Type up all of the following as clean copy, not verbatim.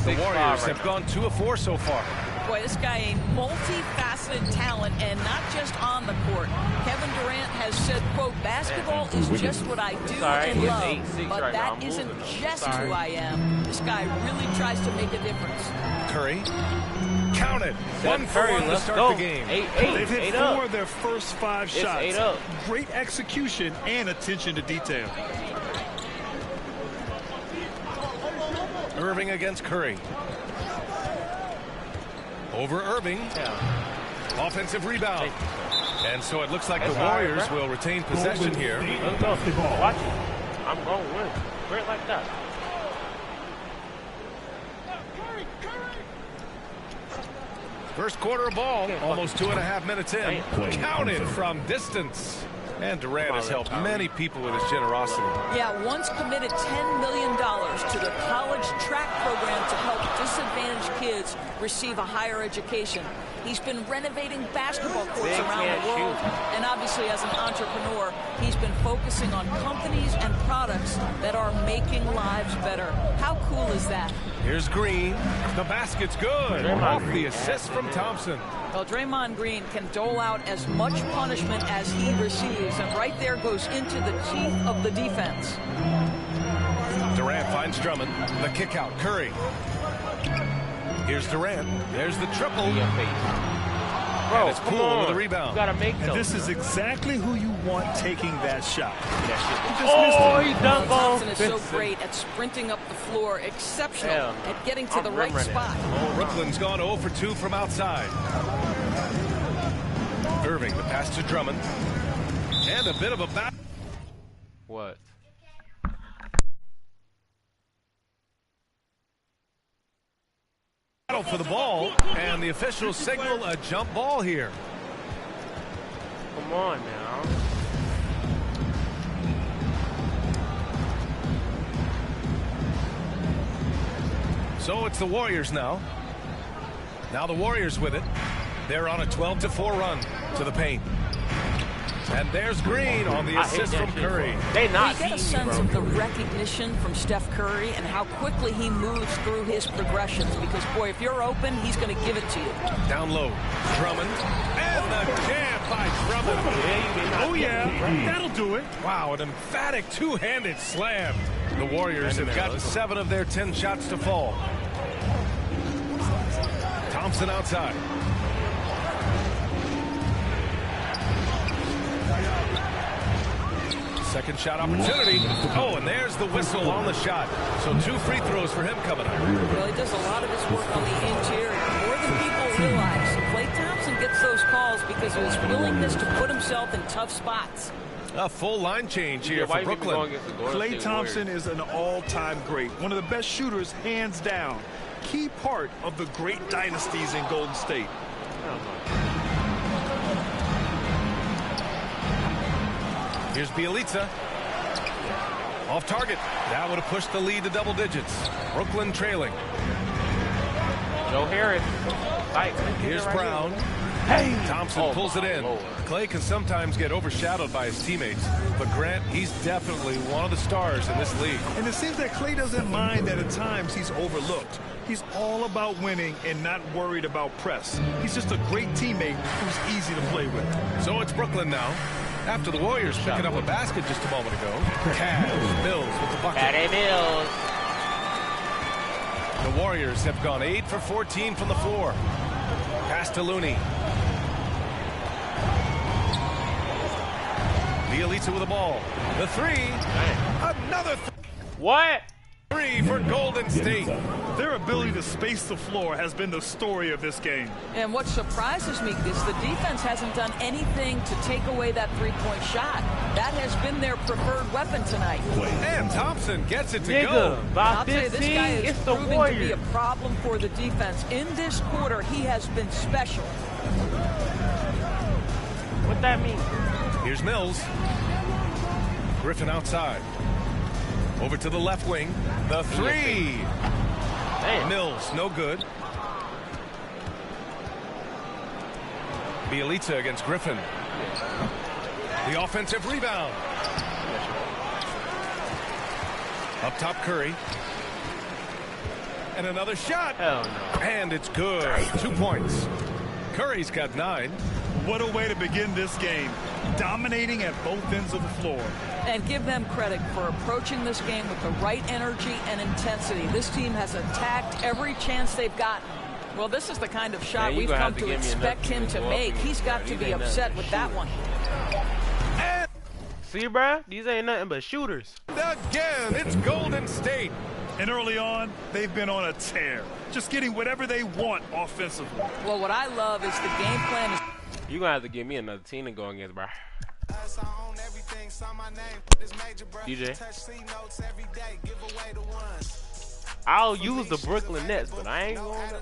The Warriors have gone 2 of 4 so far. Boy, this guy a multifaceted talent, and not just on the court. Kevin Durant has said, quote, basketball is just what I do and love, but that isn't just who I am. This guy really tries to make a difference. Curry, count it. 1 for 1 to start the game. They've hit 4 of their first 5 shots. Great execution and attention to detail. Irving against Curry. Over Irving. Offensive rebound. And so it looks like the Warriors will retain possession here. Let's go. Watch it. I'm going to win. Great like that. First quarter of ball, almost 2.5 minutes in. Counted from distance. And Durant has helped many people with his generosity. Yeah, once committed $10 million to the college track program to help disadvantaged kids receive a higher education. He's been renovating basketball courts around the world. And obviously, as an entrepreneur, he's been focusing on companies and products that are making lives better. How cool is that? Here's Green. The basket's good. Off the assist from Thompson. Well, Draymond Green can dole out as much punishment as he receives, and right there goes into the teeth of the defense. Durant finds Drummond. The kick out. Curry. Here's Durant. There's the triple. Bro, it's Poole with the rebound. You gotta make those. And this is exactly who you want taking that shot. Oh, he done ball. Thompson is so great at sprinting up the floor, exceptional at getting to the right spot. Brooklyn's gone 0 for 2 from outside. Irving, the pass to Drummond. And a bit of a back. What? Battle for the ball, and the officials signal a jump ball here. Come on now. So it's the Warriors now. Now the Warriors with it. They're on a 12-4 run to the paint. And there's Green on the assist from Curry. They not you get a sense of the recognition from Steph Curry and how quickly he moves through his progressions. Because, boy, if you're open, he's going to give it to you. Down low, Drummond. And the jam by Drummond. Oh, yeah, that'll do it. Wow, an emphatic two-handed slam. The Warriors have gotten 7 of their 10 shots to fall. Thompson outside. Second shot opportunity. Oh, and there's the whistle on the shot. So 2 free throws for him coming up. Well, he does a lot of his work on the interior. More than people realize. Klay Thompson gets those calls because of his willingness to put himself in tough spots. A full line change here for Brooklyn. Klay Thompson is an all-time great. One of the best shooters, hands down. Key part of the great dynasties in Golden State. Here's Bjelica. Off target. That would have pushed the lead to double digits. Brooklyn trailing. Joe Harris. Here's Brown. Hey! Thompson pulls it in. Klay can sometimes get overshadowed by his teammates, but Grant, he's definitely one of the stars in this league. And it seems that Klay doesn't mind that at times he's overlooked. He's all about winning and not worried about press. He's just a great teammate who's easy to play with. So it's Brooklyn now. After the Warriors picking up a basket just a moment ago. Cavs, Mills with the bucket. Patty Mills. The Warriors have gone 8 for 14 from the floor. Pass to Looney. Bjelica with the ball. The 3. Another 3. What? 3 for Golden State. Their ability to space the floor has been the story of this game. And what surprises me is the defense hasn't done anything to take away that three-point shot. That has been their preferred weapon tonight. And Thompson gets it to go. I'll tell you, this guy is proving to be a problem for the defense. In this quarter, he has been special. What that mean? Here's Mills. Griffin outside. Over to the left wing. The 3. Damn. Mills, no good. Bjelica against Griffin. The offensive rebound. Up top, Curry. And another shot. Hell no. And it's good. 2 points. Curry's got 9. What a way to begin this game. Dominating at both ends of the floor. And give them credit for approaching this game with the right energy and intensity. This team has attacked every chance they've gotten. Well, this is the kind of shot we've come to expect him to make. He's got to be upset with that one. And see, bruh? These ain't nothing but shooters. again, it's Golden State. And early on, they've been on a tear. Just getting whatever they want offensively. Well, what I love is the game plan is... You're going to have to give me another team to go against, bruh. DJ. I'll use the Brooklyn Nets, but I ain't going to.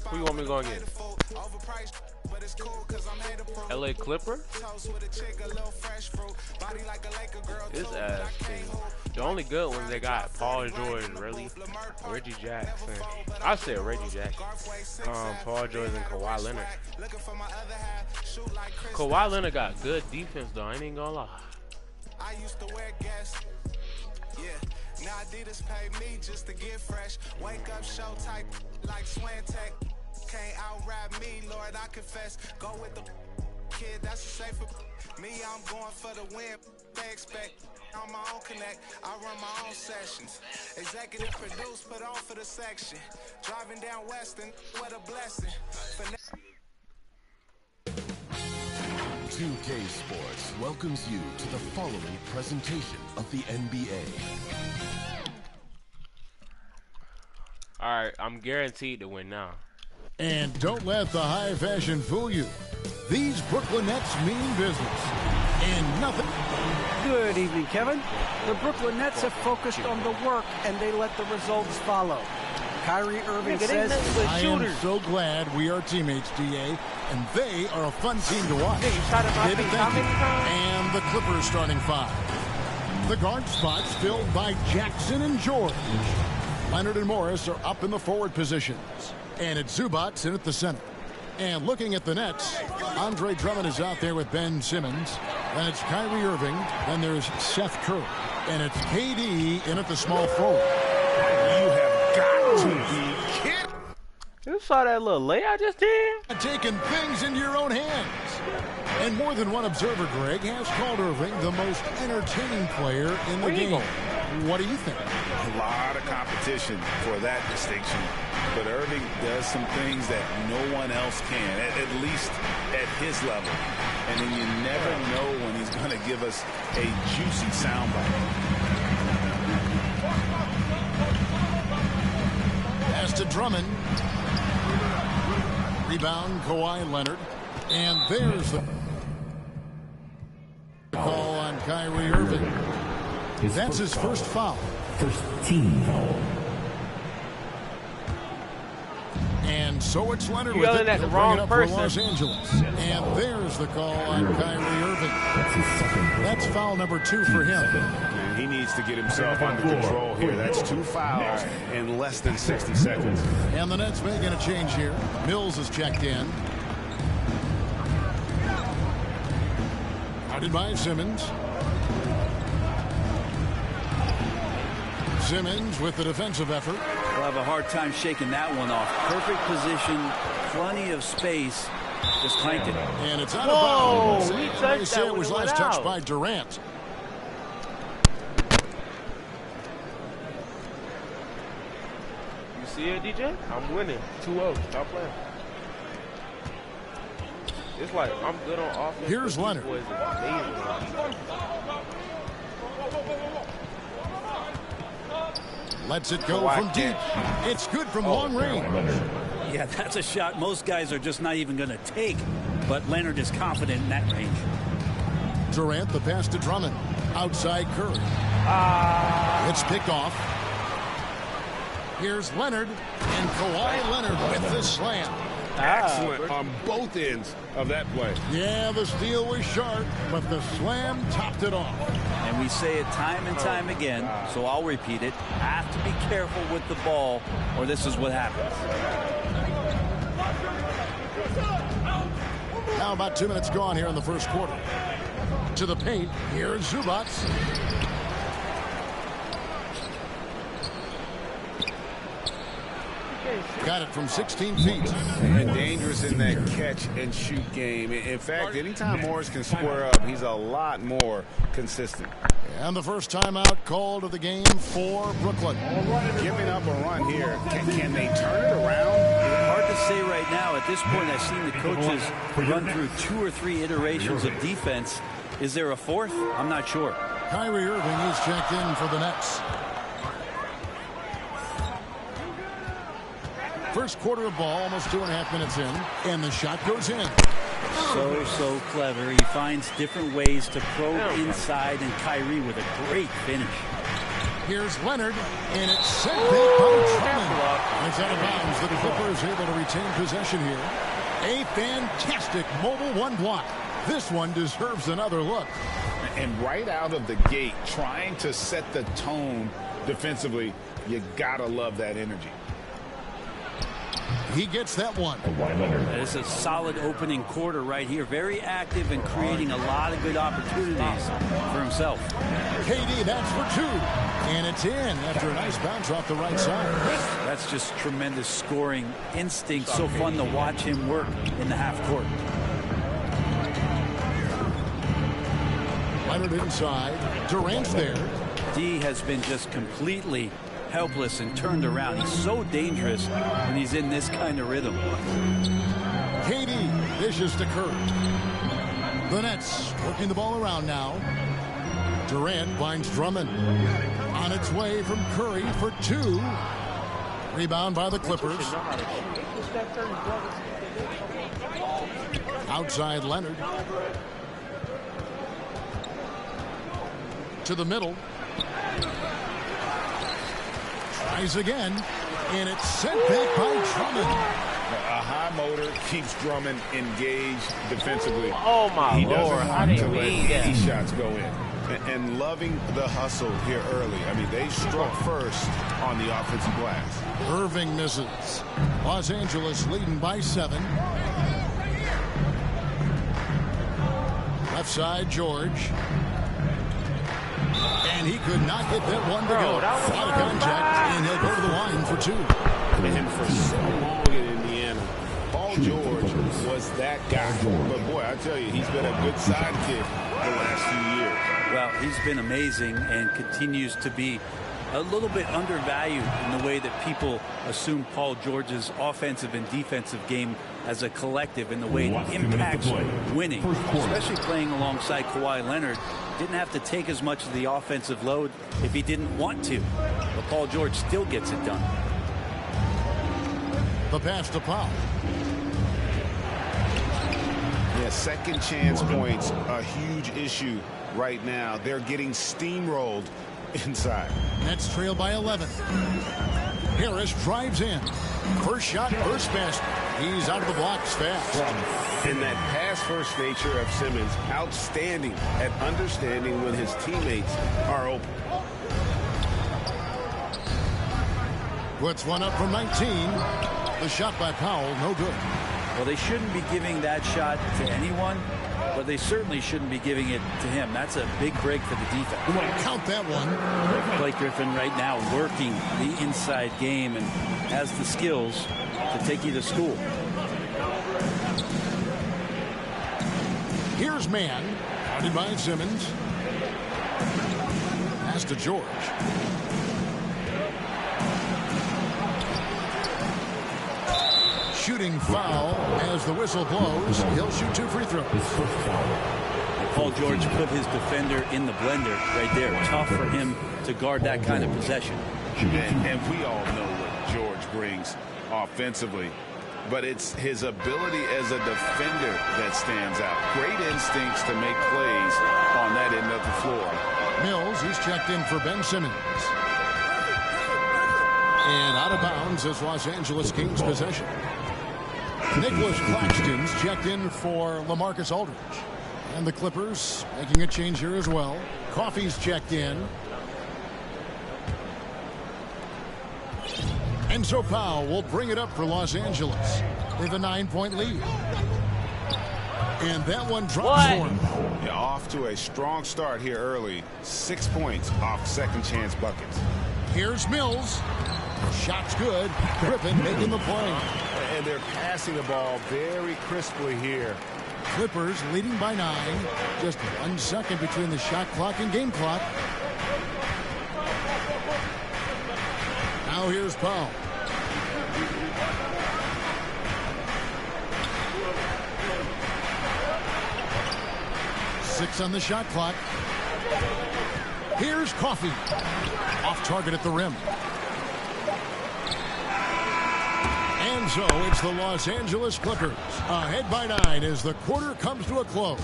Who you want me to go against? LA Clipper? This ass team. The only good ones they got, Paul George, really, Reggie Jackson. I said Reggie Jackson. Paul George and Kawhi Leonard. Kawhi Leonard got good defense though, I ain't even gonna lie. I used to wear gas. Yeah. Now Adidas pay me just to get fresh. Wake up show type like Swantech. Can't out rap me, Lord, I confess. Go with the kid, that's a safer. Me, I'm going for the win. They expect on my own connect. I run my own sessions. Executive produce, put on for the section. Driving down Weston, what a blessing. 2K Sports welcomes you to the following presentation of the NBA. Alright, I'm guaranteed to win now. And don't let the high fashion fool you. These Brooklyn Nets mean business. And nothing. Good evening, Kevin. The Brooklyn Nets have focused on the work, and they let the results follow. Kyrie Irving says, I am so glad we are teammates, DA, and they are a fun team to watch. David, thank you. And the Clippers starting 5. The guard spots filled by Jackson and George. Leonard and Morris are up in the forward positions. And it's Zubac in at the center. And looking at the Nets, Andre Drummond is out there with Ben Simmons. Then it's Kyrie Irving. Then there's Seth Curry. And it's KD in at the small forward. You have got to be kidding. You saw that little layout just did? Taking things into your own hands. And more than one observer, Greg, has called Irving the most entertaining player in the game. What do you think? A lot of competition for that distinction. But Irving does some things that no one else can, at least at his level. And then you never know when he's going to give us a juicy soundbite. Pass to Drummond. Rebound, Kawhi Leonard. And there's the call on Kyrie Irving. That's his first foul. First team foul. And so it's Leonard with yelling it. at the He'll wrong bring it up person. for Los Angeles. And there's the call on Kyrie Irving. That's foul number 2 for him. And he needs to get himself under control here. That's 2 fouls in less than 60 seconds. And the Nets making a change here. Mills is checked in. Guarded by Simmons. Simmons with the defensive effort. We'll have a hard time shaking that one off. Perfect position, plenty of space. Just clanked it. And it's out Whoa, of bounds. he touched They say that it was when it last went touched out. by Durant. You see it, DJ? I'm winning. 2-0. Stop playing. It's like I'm good on offense. Here's but Leonard. these boys are amazing. Lets it go from deep. It's good from long range. Yeah, that's a shot most guys are just not even going to take. But Leonard is confident in that range. Durant, the pass to Drummond. Outside Curry. It's picked off. Here's Leonard. And Kawhi Leonard with the slam. Excellent on both ends of that play. Yeah, the steal was sharp, but the slam topped it off. And we say it time and time again, so I'll repeat it. Have to be careful with the ball, or this is what happens. Now about 2 minutes gone here in the first quarter. To the paint, here's Zubac. Got it from 16 feet. And dangerous in that catch and shoot game. In fact, anytime Morris can square up, he's a lot more consistent. And the first timeout called of the game for Brooklyn. Giving up a run here. Can they turn it around? Hard to say right now. At this point, I've seen the coaches run through 2 or 3 iterations of defense. Is there a fourth? I'm not sure. Kyrie Irving is checked in for the Nets. First quarter of ball, almost 2.5 minutes in, and the shot goes in. So clever. He finds different ways to probe inside, and Kyrie with a great finish. Here's Leonard, and it's sent back by Drummond. It's out of bounds. The Clippers able to retain possession here. A fantastic mobile one block. This one deserves another look. And right out of the gate, trying to set the tone defensively, you gotta love that energy. He gets that one. It's a solid opening quarter right here. Very active and creating a lot of good opportunities for himself. KD, that's for 2. And it's in after a nice bounce off the right side. That's just tremendous scoring instinct. So fun to watch him work in the half court. Leonard inside. Durant's there. D has been just completely helpless and turned around. He's so dangerous when he's in this kind of rhythm. KD dishes to Curry. The Nets working the ball around now. Durant finds Drummond. On its way from Curry for 2. Rebound by the Clippers. Outside Leonard. To the middle. Tries again, and it's sent back by Drummond. A high motor keeps Drummond engaged defensively. Oh, my he Lord. doesn't How want did to we let get any shots go in. And loving the hustle here early. I mean, they struck first on the offensive glass. Irving misses. Los Angeles leading by 7. Left side, George. And he could not get that one to go. Out of contact, and he'll go to the line for 2. And for so long in Indiana, Paul George was that guy. But boy, I tell you, he's been a good sidekick the last few years. Well, he's been amazing and continues to be a little bit undervalued in the way that people assume Paul George's offensive and defensive game as a collective, in the way it impacts winning, especially playing alongside Kawhi Leonard. Didn't have to take as much of the offensive load if he didn't want to, but Paul George still gets it done. The pass to Powell. Yeah, second chance points, a huge issue right now. They're getting steamrolled inside. Nets trail by 11. Harris drives in. First shot, first basket. He's out of the blocks fast. And that pass-first nature of Simmons, outstanding at understanding when his teammates are open. Puts one up from 19. The shot by Powell, no good. Well, they shouldn't be giving that shot to anyone, but they certainly shouldn't be giving it to him. That's a big break for the defense. Count that one. Blake Griffin right now working the inside game and has the skills to take you to school. Here's man. Guarded by Simmons. Pass to George. Shooting foul as the whistle blows. He'll shoot 2 free throws. Paul George put his defender in the blender right there. Tough for him to guard that kind of possession. And we all know what George brings offensively, but it's his ability as a defender that stands out. Great instincts to make plays on that end of the floor. Mills, he's checked in for Ben Simmons. And out of bounds is Los Angeles Kings possession. Nicholas Claxton's checked in for LaMarcus Aldridge. And the Clippers making a change here as well. Coffey's checked in. And so Powell will bring it up for Los Angeles with a 9-point lead. And that one drops for him. Yeah, off to a strong start here early. 6 points off second chance buckets. Here's Mills. Shot's good. Griffin making the play. And they're passing the ball very crisply here. Clippers leading by 9. Just 1 second between the shot clock and game clock. Now here's Powell. Six on the shot clock. Here's Coffey. Off target at the rim. And so it's the Los Angeles Clippers ahead by 9 as the quarter comes to a close.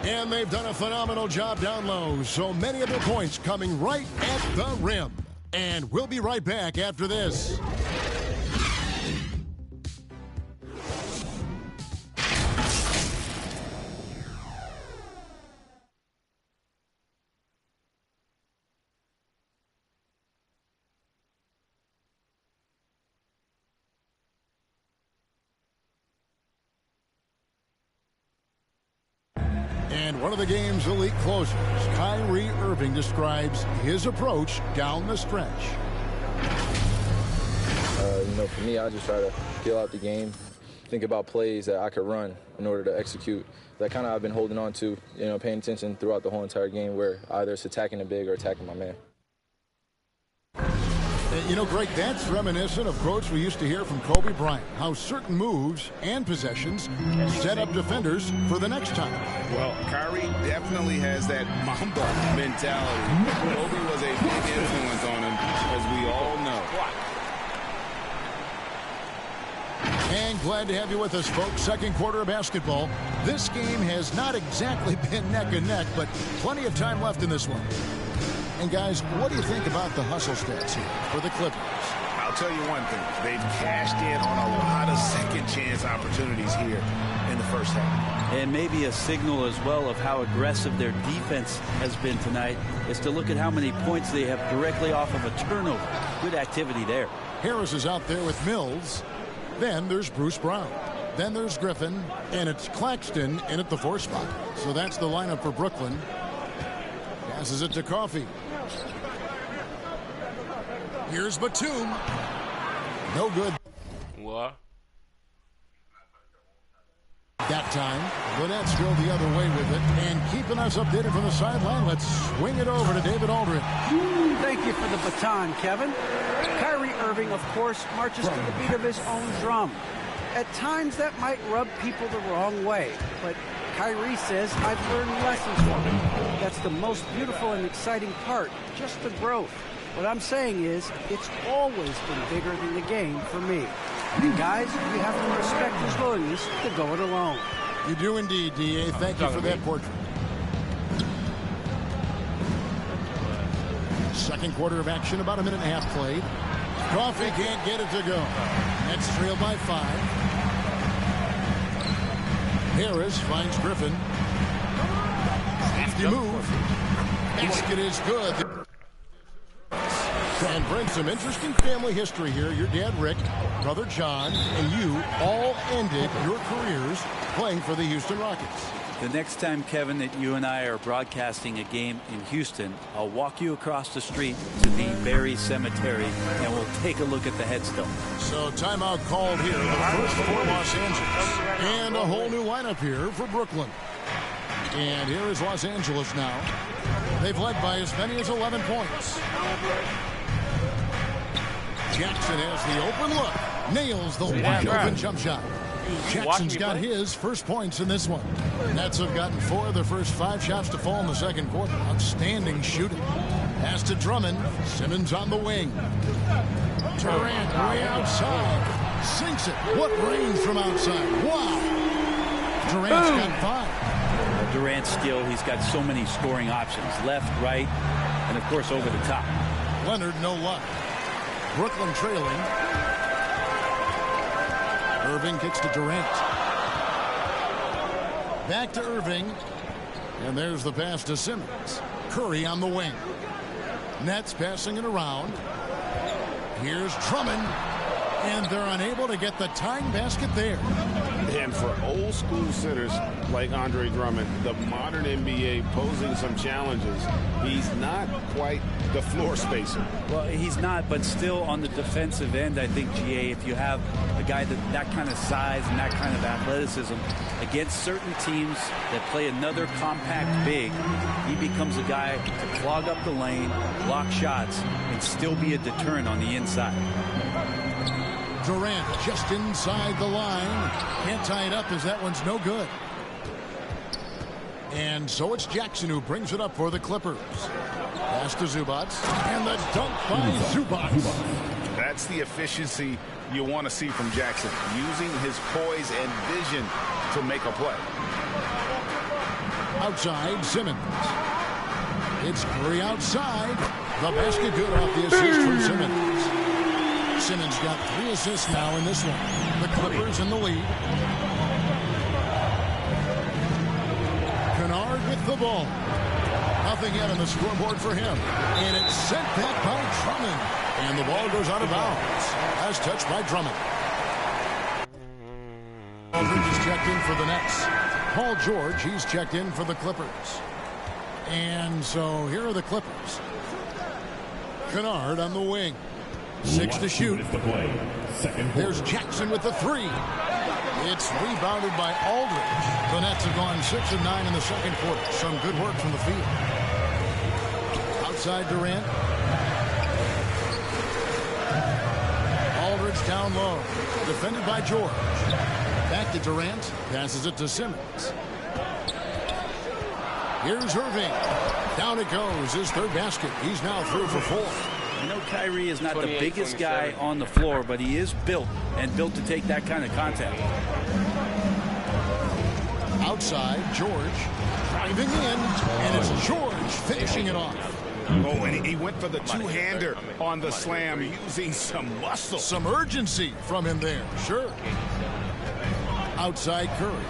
And they've done a phenomenal job down low. So many of their points coming right at the rim. And we'll be right back after this. And one of the game's elite closers, Kyrie Irving, describes his approach down the stretch. For me, I just try to feel out the game, think about plays that I could run in order to execute. That kind of I've been holding on to, paying attention throughout the whole entire game where either it's attacking the big or attacking my man. Greg, that's reminiscent of quotes we used to hear from Kobe Bryant, how certain moves and possessions set up defenders for the next time. Well, Kyrie definitely has that Mamba mentality. Kobe was a big influence on him, as we all know. And glad to have you with us, folks. Second quarter of basketball. This game has not exactly been neck and neck, but plenty of time left in this one. And guys, what do you think about the hustle stats here for the Clippers? I'll tell you one thing. They've cashed in on a lot of second chance opportunities here in the first half. And maybe a signal as well of how aggressive their defense has been tonight is to look at how many points they have directly off of a turnover. Good activity there. Harris is out there with Mills. Then there's Bruce Brown. Then there's Griffin. And it's Claxton in at the 4 spot. So that's the lineup for Brooklyn. Passes it to Coffey. Here's Batum. No good. What? That time, the Nets go the other way with it. And keeping us updated from the sideline, let's swing it over to David Aldridge. Thank you for the baton, Kevin. Kyrie Irving, of course, marches to the beat of his own drum. At times, that might rub people the wrong way. But Kyrie says, I've learned lessons from it. That's the most beautiful and exciting part, just the growth. What I'm saying is, it's always been bigger than the game for me. And guys, we have to respect his willingness to go it alone. You do indeed, D.A. Thank you for that portrait. Second quarter of action, about a minute and a half played. Coffey can't get it to go. Nets trailed by 5. Harris finds Griffin. Safety move. Basket is good. And bring some interesting family history here. Your dad, Rick, brother John, and you all ended your careers playing for the Houston Rockets. The next time, Kevin, that you and I are broadcasting a game in Houston, I'll walk you across the street to the Berry Cemetery, and we'll take a look at the headstone. So timeout called here, the first for Los Angeles. And a whole new lineup here for Brooklyn. And here is Los Angeles now. They've led by as many as 11 points. Jackson has the open look. Nails the wide open jump shot. Jackson's got his first points in this one. Nets have gotten 4 of their first 5 shots to fall in the second quarter. Outstanding shooting. Pass to Drummond. Simmons on the wing. Durant way outside. Sinks it. What range from outside. Wow. Durant's got 5. Durant's skill, he's got so many scoring options. Left, right, and of course over the top. Leonard, no luck. Brooklyn trailing. Irving kicks to Durant. Back to Irving. And there's the pass to Simmons. Curry on the wing. Nets passing it around. Here's Drummond. And they're unable to get the tying basket there. And for old school centers like Andre Drummond, the modern NBA posing some challenges. He's not quite the floor spacer. Well, he's not, but still on the defensive end, I think, GA, if you have a guy that kind of size and that kind of athleticism against certain teams that play another compact big, he becomes a guy to clog up the lane, block shots, and still be a deterrent on the inside. Durant just inside the line. Can't tie it up as that one's no good. And so it's Jackson who brings it up for the Clippers. Pass to Zubac. And the dunk by Zubac. That's the efficiency you want to see from Jackson, using his poise and vision to make a play. Outside, Simmons. It's Curry outside. The basket good off the assist from Simmons. Simmons got 3 assists now in this one. The Clippers in the lead. Kennard with the ball. Nothing yet on the scoreboard for him. And it's sent back by Drummond. And the ball goes out of bounds. As touched by Drummond. Aldridge is checked in for the Nets. Paul George, he's checked in for the Clippers. And so here are the Clippers. Kennard on the wing. 6 to shoot. There's Jackson with the 3. It's rebounded by Aldridge. The Nets have gone 6 of 9 in the second quarter. Some good work from the field. Outside Durant. Aldridge down low. Defended by George. Back to Durant. Passes it to Simmons. Here's Irving. Down it goes. His 3rd basket. He's now through for 4. I know Kyrie is not the biggest guy on the floor, but he is built to take that kind of contact. Outside, George driving in, and it's George finishing it off. Oh, and he went for the two-hander on the slam, using some muscle. Some urgency from him there, sure. Outside Curry.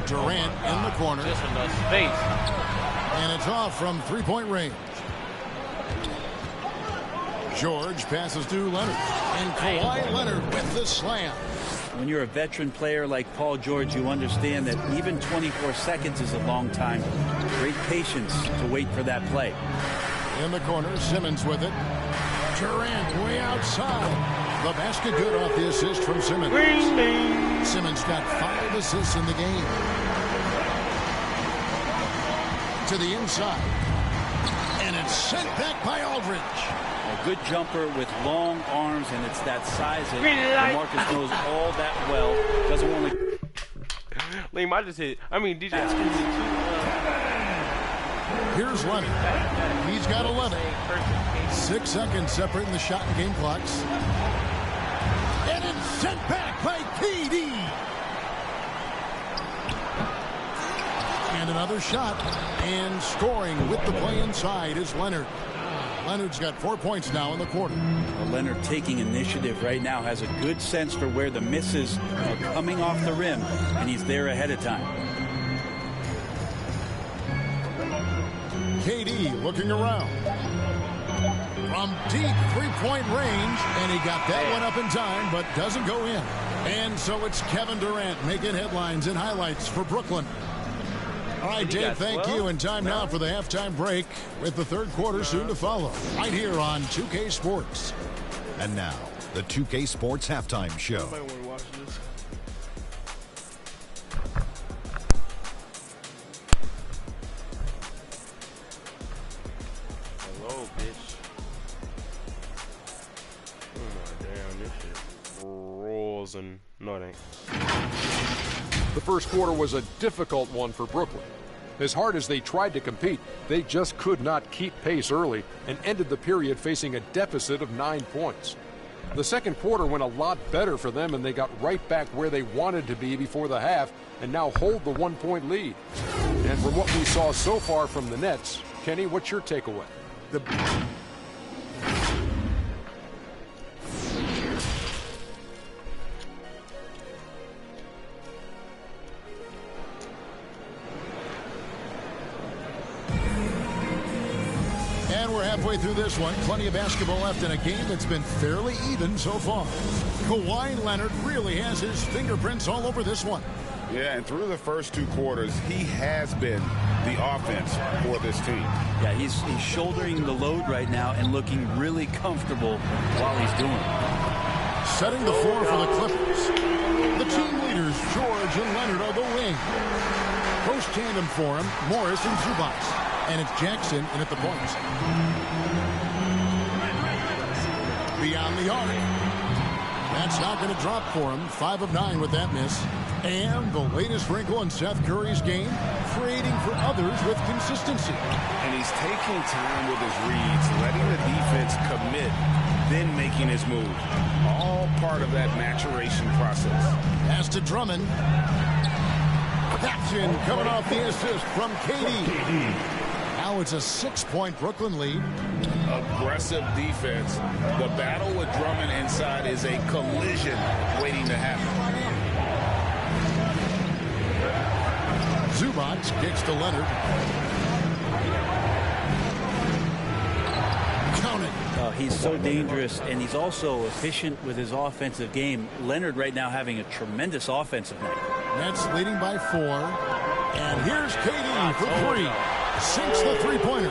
Durant in the corner. Just enough space. And it's off from 3-point range. George passes to Leonard. And Kawhi Leonard with the slam. When you're a veteran player like Paul George, you understand that even 24 seconds is a long time. Great patience to wait for that play. In the corner, Simmons with it. Durant way outside. The basket good off the assist from Simmons. Simmons got 5 assists in the game. To the inside. And it's sent back by Aldridge. A good jumper with long arms, and it's that size that Marcus knows all that well. Doesn't want to... Liam, I just hit... I mean, DJ... Here's Leonard. He's got 11. 6 seconds separating the shot and game clocks. And it's sent back by KD. And another shot. And scoring with the play inside is Leonard. Leonard's got 4 points now in the quarter. Well, Leonard taking initiative right now, has a good sense for where the misses are coming off the rim, and he's there ahead of time. KD looking around. From deep 3-point range, and he got that one up in time, but doesn't go in. And so it's Kevin Durant making headlines and highlights for Brooklyn. All right, Dave, thank you. And time now for the halftime break with the third quarter soon to follow. Right here on 2K Sports. And now, the 2K Sports Halftime Show. Hello, bitch. Oh my damn, this shit rolls and no, it ain't. The first quarter was a difficult one for Brooklyn. As hard as they tried to compete, they just could not keep pace early and ended the period facing a deficit of 9 points. The second quarter went a lot better for them, and they got right back where they wanted to be before the half and now hold the 1-point lead. And from what we saw so far from the Nets, Kenny, what's your takeaway? we're halfway through this one. Plenty of basketball left in a game that's been fairly even so far. Kawhi Leonard really has his fingerprints all over this one. Yeah, and through the first 2 quarters, he has been the offense for this team. Yeah, he's shouldering the load right now and looking really comfortable while he's doing it. Setting the floor for the Clippers. The team leaders, George and Leonard, are the wing. Post tandem for him, Morris and Zubac. And it's Jackson in at the point. Beyond the arc. That's not going to drop for him. 5 of 9 with that miss. And the latest wrinkle in Seth Curry's game, creating for others with consistency. And he's taking time with his reads, letting the defense commit, then making his move. All part of that maturation process. Pass to Drummond. That's in, coming off the assist from KD. Now it's a 6-point Brooklyn lead. Aggressive defense. The battle with Drummond inside is a collision waiting to happen. Zubac kicks to Leonard. Counting. He's so dangerous, and he's also efficient with his offensive game. Leonard right now having a tremendous offensive night. Nets leading by 4. And here's KD for 3. Sinks the three-pointer.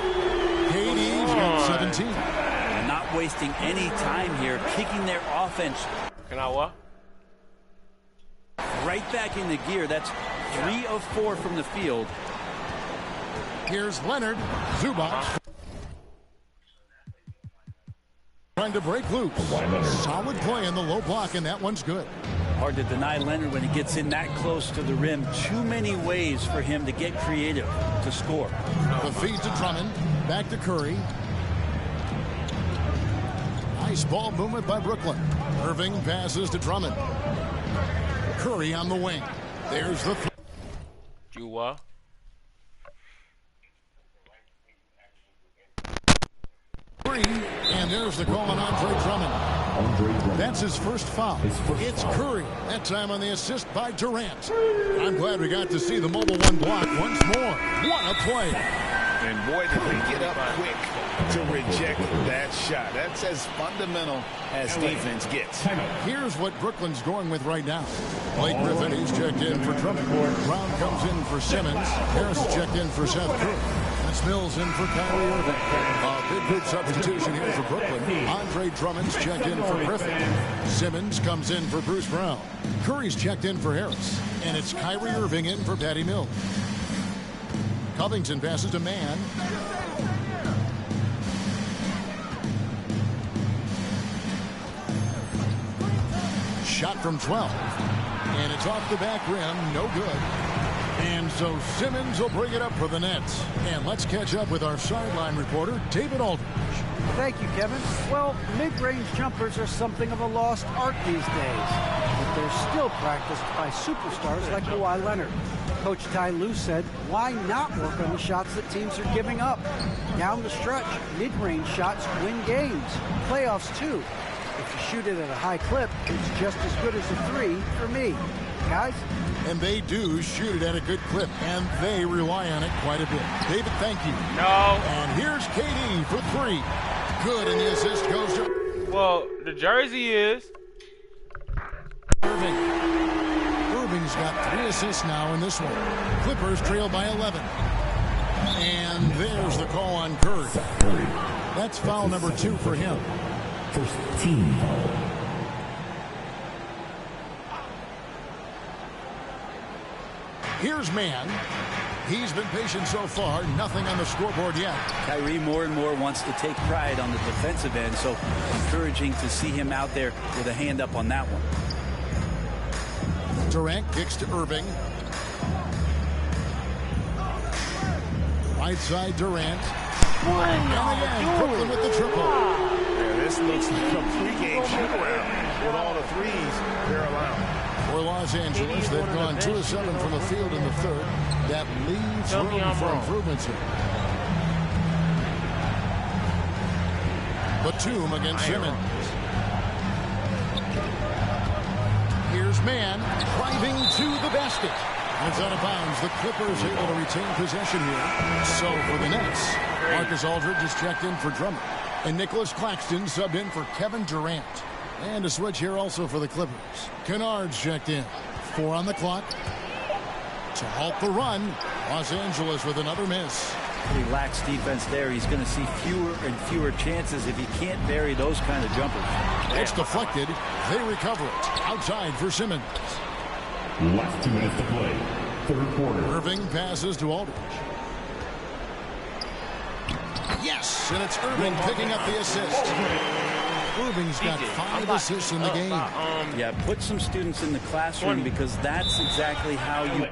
KD's got 17. And not wasting any time here, kicking their offense. Can I what? Right back into gear. That's 3 of 4 from the field. Here's Leonard. Zubac. Trying to break loose. Solid play in the low block, and that one's good. Hard to deny Leonard when he gets in that close to the rim. Too many ways for him to get creative to score. The feed to Drummond. Back to Curry. Nice ball movement by Brooklyn. Irving passes to Drummond. Curry on the wing. There's the Jua. And there's the call on Andre Drummond. That's his first foul. It's Curry. That time on the assist by Durant. I'm glad we got to see the mobile one block once more. What a play. And boy, did they get up quick to reject that shot. That's as fundamental as defense gets. Here's what Brooklyn's going with right now. Blake Griffin, he's checked in for Drummond. Brown comes in for Simmons. Harris checked in for Seth Curry. That's Mills in for Kyrie Irving. Big group substitution here for Brooklyn. Andre Drummond's checked in for Griffin. Simmons comes in for Bruce Brown. Curry's checked in for Harris. And it's Kyrie Irving in for Patty Mills. Covington passes to Mann. Shot from 12. And it's off the back rim. No good. And so Simmons will bring it up for the Nets. And let's catch up with our sideline reporter, David Aldridge. Thank you, Kevin. Well, mid-range jumpers are something of a lost art these days. But they're still practiced by superstars like Kawhi Leonard. Coach Ty Lue said, why not work on the shots that teams are giving up? Down the stretch, mid-range shots win games. Playoffs, too. If you shoot it at a high clip, it's just as good as a 3 for me. Guys? And they do shoot it at a good clip, and they rely on it quite a bit. David, thank you. No. And here's KD for 3. Good, and the assist goes to... Well, the jersey is... Irving. Irving's got 3 assists now in this one. Clippers trail by 11. And there's the call on Curry. That's foul number 2 for him. First team foul. Here's Mann. He's been patient so far. Nothing on the scoreboard yet. Kyrie more and more wants to take pride on the defensive end, so encouraging to see him out there with a hand up on that one. Durant kicks to Irving. Right side Durant. And again, Brooklyn with the triple. Yeah, this looks like a pregame shoot-around with all the threes they're allowing. For Los Angeles, they've gone 2 of 7 from the field in the third. That leaves room for improvements here. Batum against Simmons. Here's Mann driving to the basket. It's out of bounds. The Clippers able to retain possession here. So for the Nets, our LaMarcus Aldridge has checked in for Drummond. And Nicholas Claxton subbed in for Kevin Durant. And a switch here also for the Clippers. Kennard's checked in. 4 on the clock. To halt the run, Los Angeles with another miss. Pretty lax defense there. He's going to see fewer and fewer chances if he can't bury those kind of jumpers. It's deflected. They recover it. Outside for Simmons. Last 2 minutes to play. Third quarter. Irving passes to Aldridge. Yes, and it's Irving picking up the assist. Irving's got 5 assists in the game. Yeah, put some students in the classroom because that's exactly how you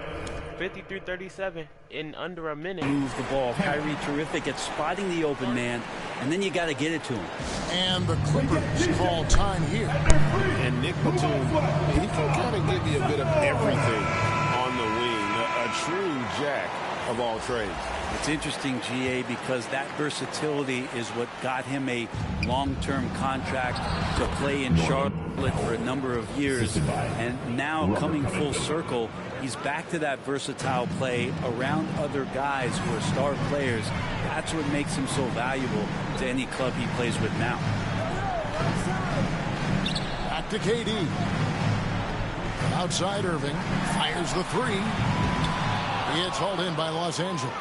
53-37 in under a minute. Move the ball. Kyrie terrific at spotting the open man, and then you got to get it to him. And the Clippers call time here. And Nick Batum, he can kind of give you a bit of everything on the wing. A true jack of all trades. It's interesting, GA, because that versatility is what got him a long-term contract to play in Charlotte for a number of years. And now coming full circle, he's back to that versatile play around other guys who are star players. That's what makes him so valuable to any club he plays with now. Back to KD. Outside Irving. Fires the 3. It's hauled in by Los Angeles.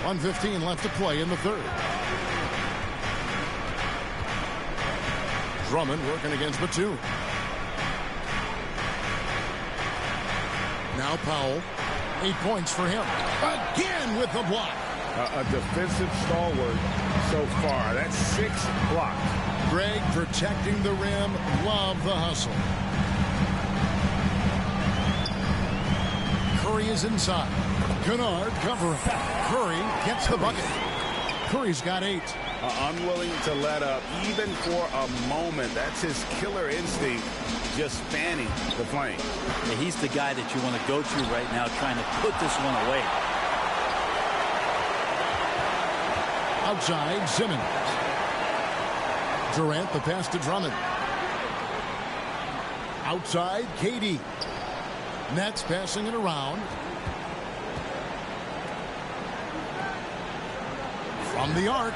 1:15 left to play in the third. Drummond working against Batum. Now Powell. 8 points for him. Again with the block. A defensive stalwart so far. That's 6 blocks. Greg protecting the rim. Love the hustle. Curry is inside. Kennard covering. Curry gets the bucket. Curry's got 8. Unwilling to let up even for a moment. That's his killer instinct, just fanning the flame. Yeah, he's the guy that you want to go to right now, trying to put this one away. Outside Simmons. Durant the pass to Drummond. Outside KD. Nets passing it around. From the arc.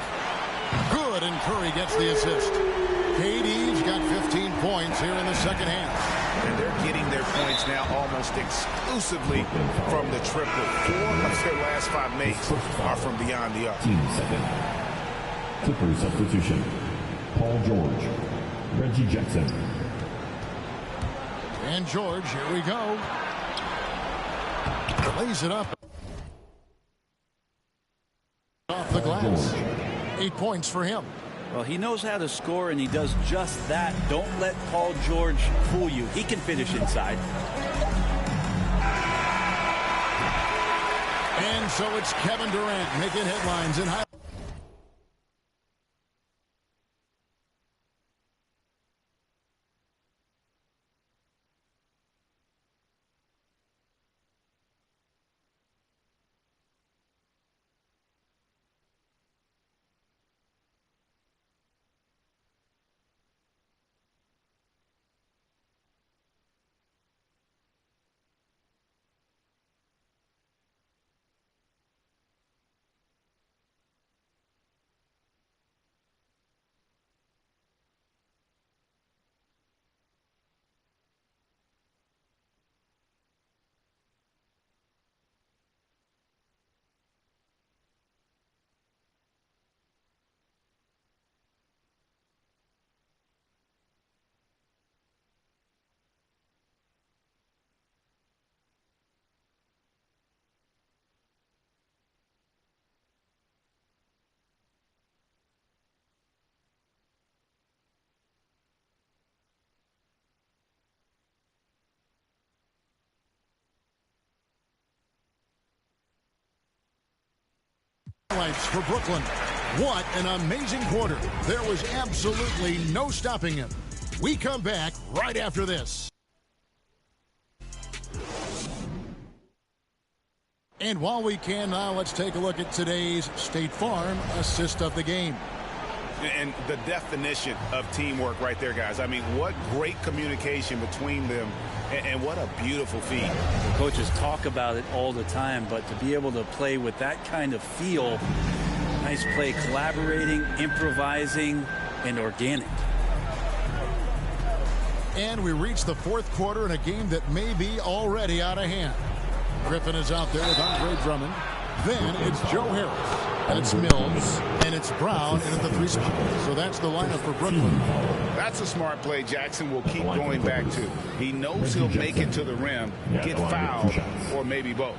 Good, and Curry gets the assist. KD's got 15 points here in the second half. And they're getting their points now almost exclusively from the triple. 4 of their last 5 makes are from beyond the arc. Clippers substitution. Paul George. Reggie Jackson. And George, here we go. Lays it up. Off the glass. 8 points for him. Well, he knows how to score, and he does just that. Don't let Paul George fool you. He can finish inside. And so it's Kevin Durant making headlines in high. Highlights for Brooklyn. What an amazing quarter. There was absolutely no stopping him. We come back right after this. And while we can now, let's take a look at today's State Farm assist of the game. And the definition of teamwork right there, guys. I mean, what great communication between them, and what a beautiful feat. The coaches talk about it all the time, but to be able to play with that kind of feel, nice play, collaborating, improvising, and organic. And we reach the fourth quarter in a game that may be already out of hand. Griffin is out there with Andre Drummond. Then it's Joe Harris. And it's Mills. And it's Brown in at the 3 spot. So that's the lineup for Brooklyn. That's a smart play Jackson will keep going back to. He knows he'll make it to the rim, get fouled, or maybe both.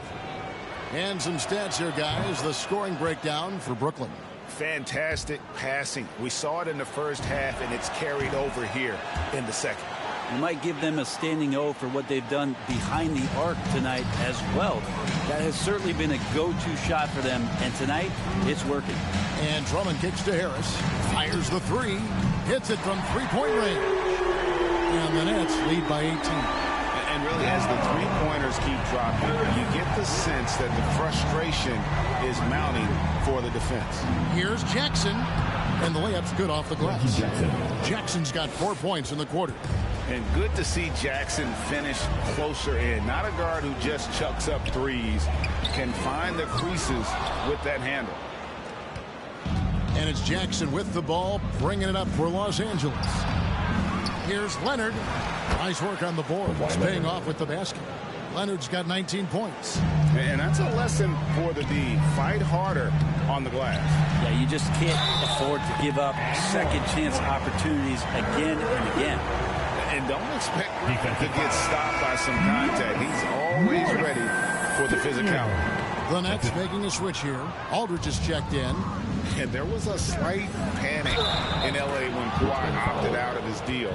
And some stats here, guys. The scoring breakdown for Brooklyn. Fantastic passing. We saw it in the first half, and it's carried over here in the second. You might give them a standing O for what they've done behind the arc tonight as well. That has certainly been a go-to shot for them, and tonight it's working. And Drummond kicks to Harris, fires the 3, hits it from 3-point range. And the Nets lead by 18. And really, as the 3-pointers keep dropping, you get the sense that the frustration is mounting for the defense. Here's Jackson, and the layup's good off the glass. Jackson's got 4 points in the quarter. And good to see Jackson finish closer in. Not a guard who just chucks up threes, can find the creases with that handle. And it's Jackson with the ball, bringing it up for Los Angeles. Here's Leonard. Nice work on the board. It's paying off with the basket. Leonard's got 19 points. And that's a lesson for the D. Fight harder on the glass. Yeah, you just can't afford to give up second chance opportunities again and again. And don't expect to get stopped by some contact. He's always ready for the physicality. The Nets making a switch here. Aldridge is checked in. And there was a slight panic in L.A. when Kawhi opted out of his deal.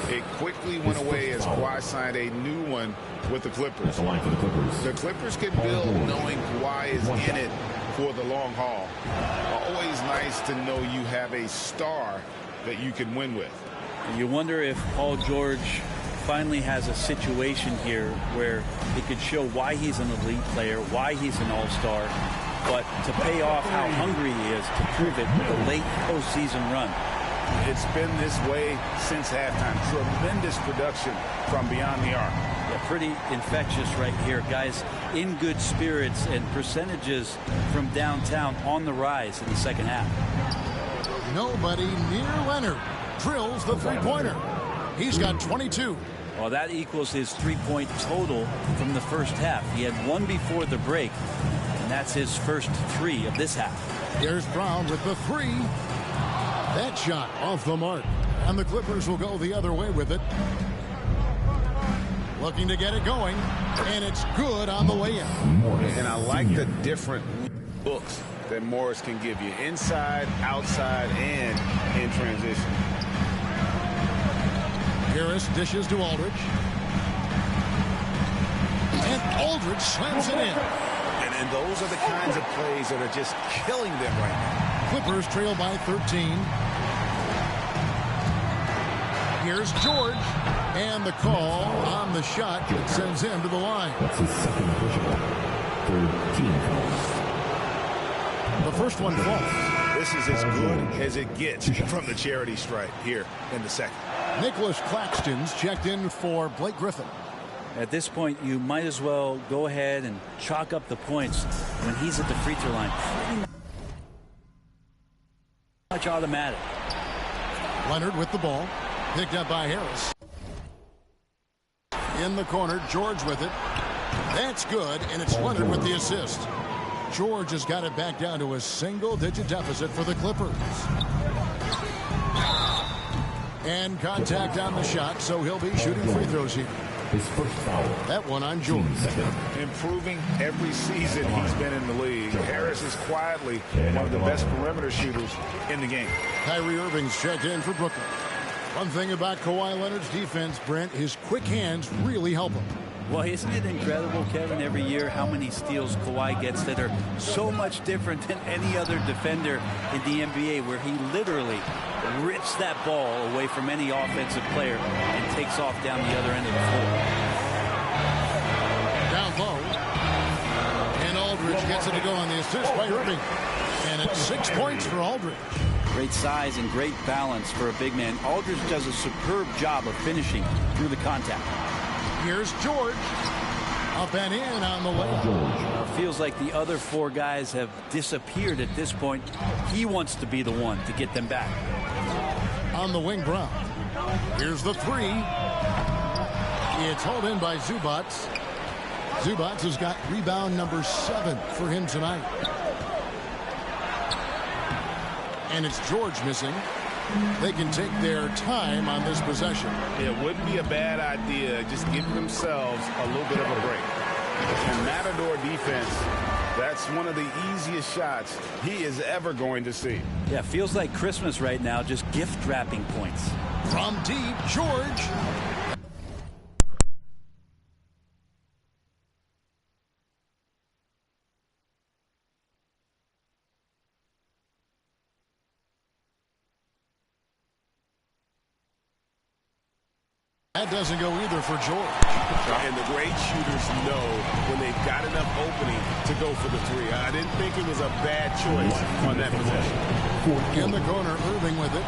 It quickly went away as Kawhi signed a new one with the Clippers. The Clippers can build knowing Kawhi is in it for the long haul. Always nice to know you have a star that you can win with. You wonder if Paul George finally has a situation here where he could show why he's an elite player, why he's an all-star, but to pay off how hungry he is to prove it with a late postseason run. It's been this way since halftime. Tremendous production from beyond the arc. Yeah, pretty infectious right here. Guys in good spirits and percentages from downtown on the rise in the second half. Nobody near Leonard. Drills the 3-pointer. He's got 22. Well, that equals his 3-point total from the first half. He had one before the break, and that's his first 3 of this half. Here's Brown with the 3. That shot off the mark, and the Clippers will go the other way with it. Looking to get it going, and it's good on the way in. And I like the different looks that Morris can give you. Inside, outside, and in transition. Harris dishes to Aldridge. And Aldridge slams it in. And those are the kinds of plays that are just killing them right now. Clippers trail by 13. Here's George. And the call on the shot that sends him to the line. That's his second official. 13 fouls. The first one falls. This is as good as it gets from the charity stripe here in the second. Nicholas Claxton's checked in for Blake Griffin. At this point, you might as well go ahead and chalk up the points when he's at the free throw line. Pretty much automatic. Leonard with the ball. Picked up by Harris. In the corner, George with it. That's good, and it's Leonard with the assist. George has got it back down to a single-digit deficit for the Clippers. And contact on the shot, so he'll be shooting free throws here. His first foul. That one on George. Improving every season he's been in the league. Harris is quietly one of the best perimeter shooters in the game. Kyrie Irving's checked in for Brooklyn. One thing about Kawhi Leonard's defense, Brent, his quick hands really help him. Well, isn't it incredible, Kevin, every year how many steals Kawhi gets that are so much different than any other defender in the NBA, where he literally rips that ball away from any offensive player and takes off down the other end of the floor. Down low. And Aldridge gets it to go on the assist by Irving. And it's 6 points for Aldridge. Great size and great balance for a big man. Aldridge does a superb job of finishing through the contact. Here's George. Up and in on the way. Feels like the other 4 guys have disappeared at this point. He wants to be the one to get them back. On the wing, Brown. Here's the 3. It's hauled in by Zubac. Zubac has got rebound number 7 for him tonight. And it's George missing. They can take their time on this possession. It wouldn't be a bad idea just giving themselves a little bit of a break. And Matador defense, that's one of the easiest shots he is ever going to see. Yeah, feels like Christmas right now, just gift wrapping points. From deep, George. That doesn't go either for George. And the great shooters know when they've got enough opening to go for the 3. I didn't think it was a bad choice on that possession. In the corner, Irving with it.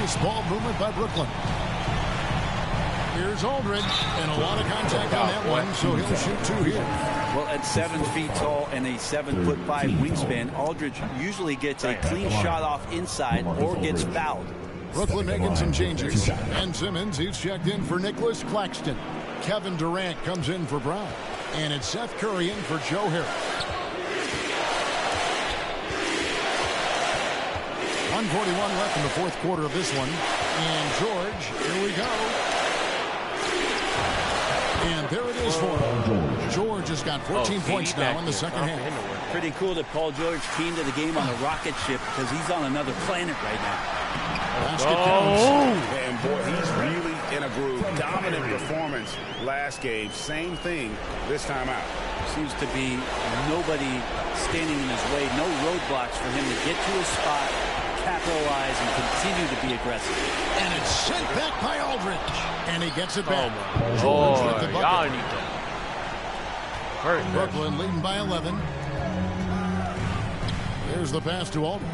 Nice ball movement by Brooklyn. Here's Aldridge, and a lot of contact on that one, so he'll shoot 2 here. Well, at 7 feet tall and a 7'5" wingspan, Aldridge usually gets a clean shot off inside or gets fouled. Brooklyn making some changes. Ben Simmons, he's checked in for Nicholas Claxton. Kevin Durant comes in for Brown. And it's Seth Curry in for Joe Harris. 1:41 left in the 4th quarter of this one. And George, here we go. And there it is for him. George has got 14 points now in the second half. Pretty cool that Paul George came to the game on a rocket ship because he's on another planet right now. And boy, he's really in a groove. Dominant performance last game. Same thing this time out. Seems to be nobody standing in his way. No roadblocks for him to get to his spot, capitalize, and continue to be aggressive. And it's sent back by Aldridge. And he gets it back. George with the bucket. y'all need to Brooklyn leading by 11. There's the pass to Aldridge.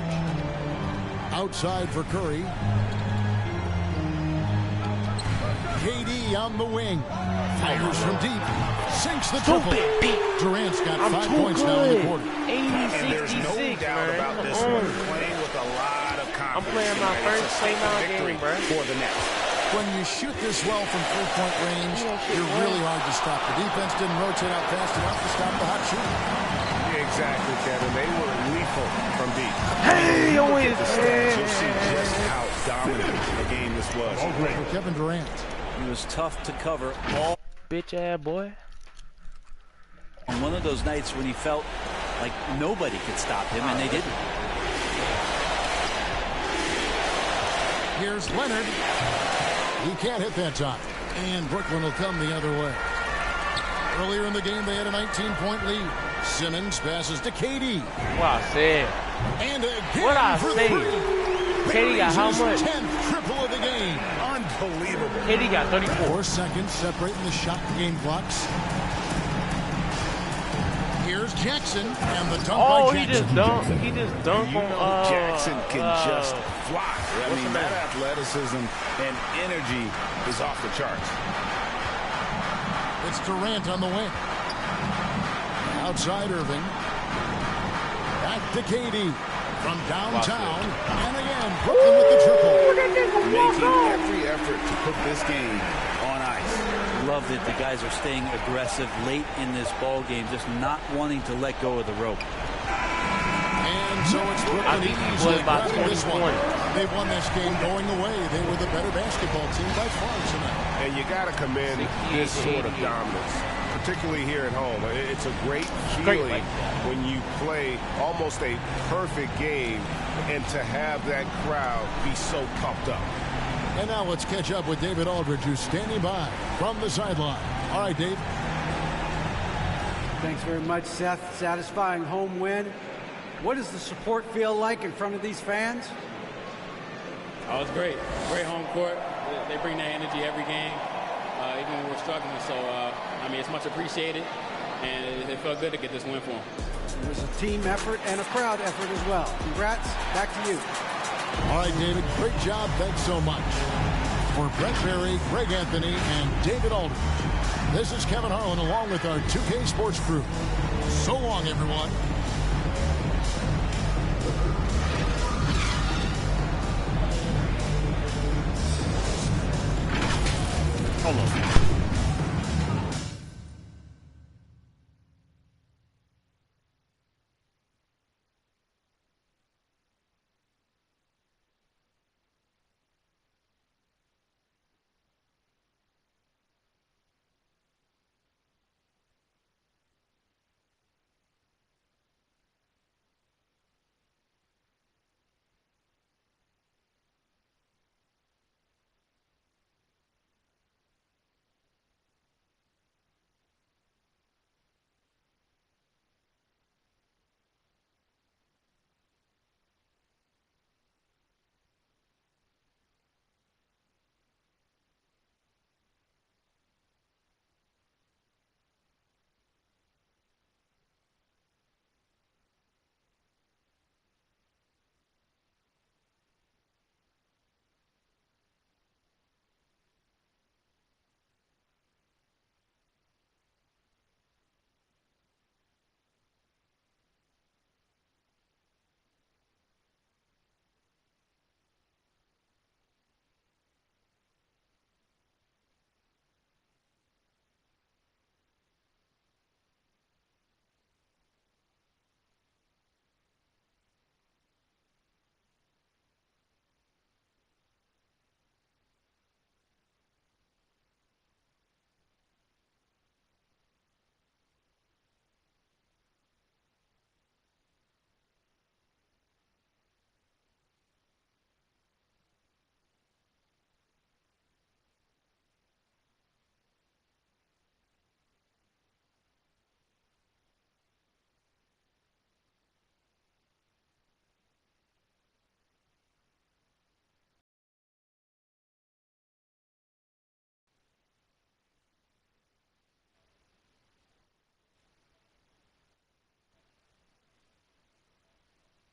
Outside for Curry. KD on the wing. Fires from deep. Sinks the triple. Durant's got 5 points now in the quarter. And there's no doubt about this one. Playing with a lot of confidence. I'm playing my first play-out game, bro. For the Nets. When you shoot this well from 3-point range, you're really hard to stop. The defense didn't rotate out fast enough to stop the hot shooting. Exactly, Kevin. They were lethal from deep. Hey, always. You'll see just how dominant the game this was. For Kevin Durant. It was tough to cover all. Bitch ass boy. On one of those nights when he felt like nobody could stop him, and they didn't. Here's Leonard. He can't hit that time. And Brooklyn will come the other way. Earlier in the game, they had a 19-point lead. Simmons passes to KD. What I said. And again what I for said. 3. KD got how much? 10th triple of the game. Unbelievable. KD got 34. 4 seconds separating the shot and game clocks. Here's Jackson and the dunk by Jackson. He just dunked on Jackson can just fly. I mean, that athleticism and energy is off the charts. It's Durant on the wing. Outside Irving. Back to KD from downtown. And again, Brooklyn with the triple. Making every effort to put this game on ice. Love that the guys are staying aggressive late in this ball game, just not wanting to let go of the rope. And so it's Brooklyn easily grabbing this one. They've won this game going away. They were the better basketball team by far tonight. And you got to commend this sort of dominance, particularly here at home. It's a great feeling when you play almost a perfect game and to have that crowd be so pumped up. And now let's catch up with David Aldridge, who's standing by from the sideline. All right, Dave. Thanks very much, Seth. Satisfying home win. What does the support feel like in front of these fans? Oh, it's great. Great home court. They bring that energy every game, even when we're struggling. So, I mean, it's much appreciated, and it felt good to get this win for them. It was a team effort and a crowd effort as well. Congrats. Back to you. All right, David, great job. Thanks so much. For Brent Barry, Greg Anthony, and David Aldridge, this is Kevin Harlan along with our 2K Sports crew. So long, everyone. Hold on.